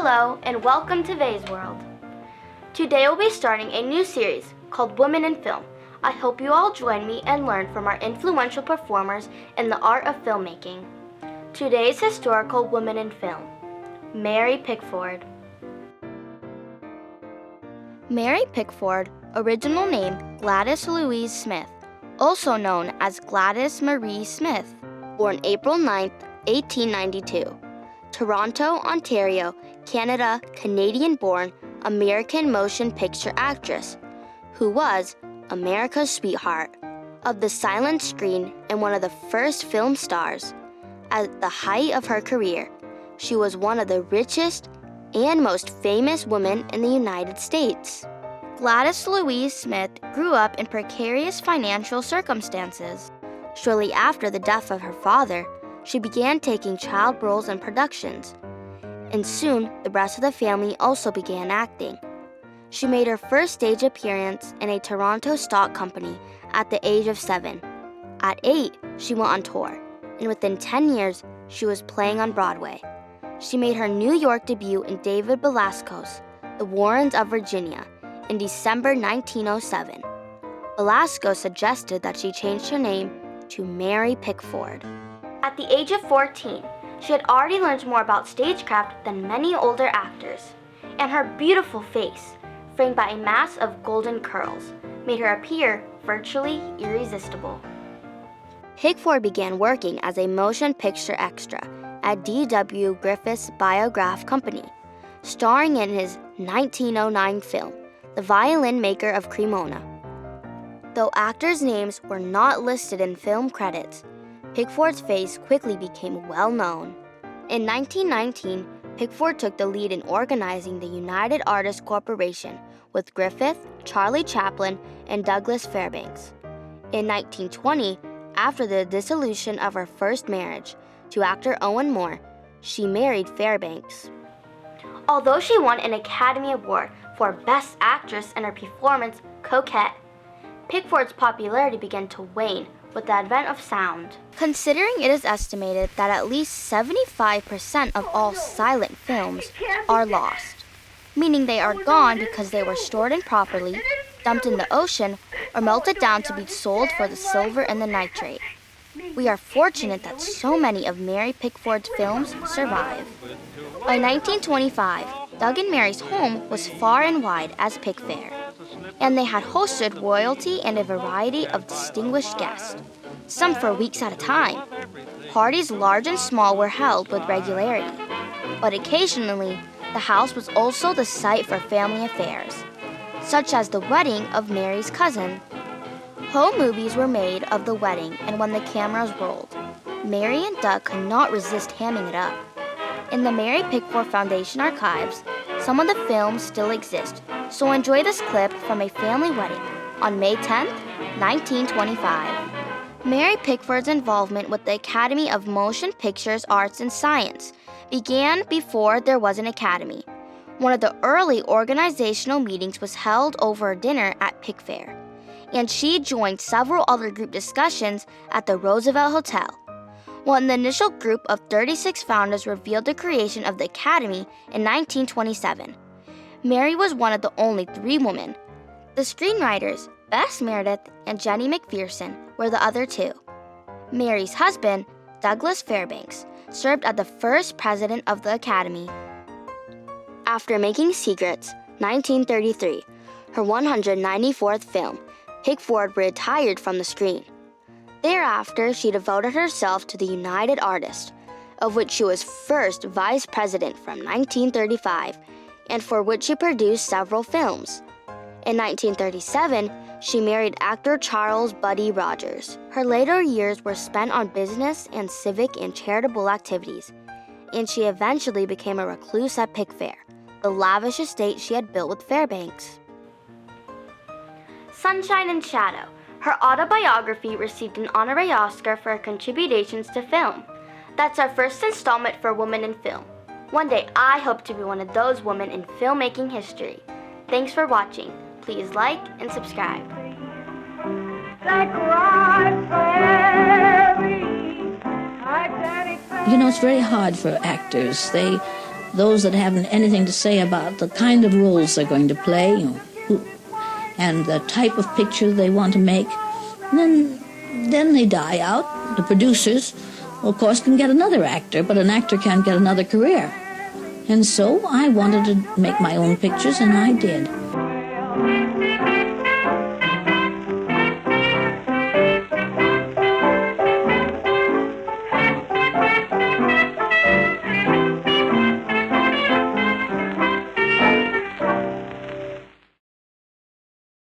Hello and welcome to Vay's World. Today we'll be starting a new series called Women in Film. I hope you all join me and learn from our influential performers in the art of filmmaking. Today's historical woman in film, Mary Pickford. Mary Pickford, original name Gladys Louise Smith, also known as Gladys Marie Smith, born April 9, 1892. Toronto, Ontario, Canada, Canadian-born American motion picture actress who was America's sweetheart of the silent screen and one of the first film stars. At the height of her career, she was one of the richest and most famous women in the United States. Gladys Louise Smith grew up in precarious financial circumstances. Shortly after the death of her father, she began taking child roles in productions, and soon the rest of the family also began acting. She made her first stage appearance in a Toronto stock company at the age of 7. At 8, she went on tour, and within 10 years, she was playing on Broadway. She made her New York debut in David Belasco's The Warrens of Virginia in December 1907. Belasco suggested that she change her name to Mary Pickford. At the age of 14, she had already learned more about stagecraft than many older actors, and her beautiful face, framed by a mass of golden curls, made her appear virtually irresistible. Pickford began working as a motion picture extra at D.W. Griffith's Biograph Company, starring in his 1909 film, The Violin Maker of Cremona. Though actors' names were not listed in film credits, Pickford's face quickly became well known. In 1919, Pickford took the lead in organizing the United Artists Corporation with Griffith, Charlie Chaplin, and Douglas Fairbanks. In 1920, after the dissolution of her first marriage to actor Owen Moore, she married Fairbanks. Although she won an Academy Award for Best Actress in her performance Coquette, Pickford's popularity began to wane with the advent of sound. Considering it is estimated that at least 75% of all silent films are lost, meaning they are gone because they were stored improperly, dumped in the ocean, or melted down to be sold for the silver and the nitrate. We are fortunate that so many of Mary Pickford's films survive. By 1925, Doug and Mary's home was far and wide as Pickfair, and they had hosted royalty and a variety of distinguished guests, some for weeks at a time. Parties large and small were held with regularity, but occasionally the house was also the site for family affairs, such as the wedding of Mary's cousin. Home movies were made of the wedding, and when the cameras rolled, Mary and Doug could not resist hamming it up. In the Mary Pickford Foundation archives, some of the films still exist, so enjoy this clip from a family wedding on May 10, 1925. Mary Pickford's involvement with the Academy of Motion Pictures Arts and Science began before there was an academy. One of the early organizational meetings was held over a dinner at Pickfair, and she joined several other group discussions at the Roosevelt Hotel. When the initial group of 36 founders revealed the creation of the Academy in 1927, Mary was one of the only 3 women. The screenwriters, Bess Meredith and Jenny McPherson, were the other 2. Mary's husband, Douglas Fairbanks, served as the first president of the Academy. After making Secrets, 1933, her 194th film, Pickford retired from the screen. Thereafter, she devoted herself to the United Artists, of which she was first vice president from 1935, and for which she produced several films. In 1937, she married actor Charles Buddy Rogers. Her later years were spent on business and civic and charitable activities, and she eventually became a recluse at Pickfair, the lavish estate she had built with Fairbanks. Sunshine and Shadow. Her autobiography received an honorary Oscar for her contributions to film. That's our first installment for Women in Film. One day, I hope to be one of those women in filmmaking history. Thanks for watching. Please like and subscribe. You know, it's very hard for actors. They those that haven't anything to say about the kind of roles they're going to play, and the type of picture they want to make. And then they die out. The producers, of course, can get another actor, but an actor can't get another career. And so I wanted to make my own pictures, and I did.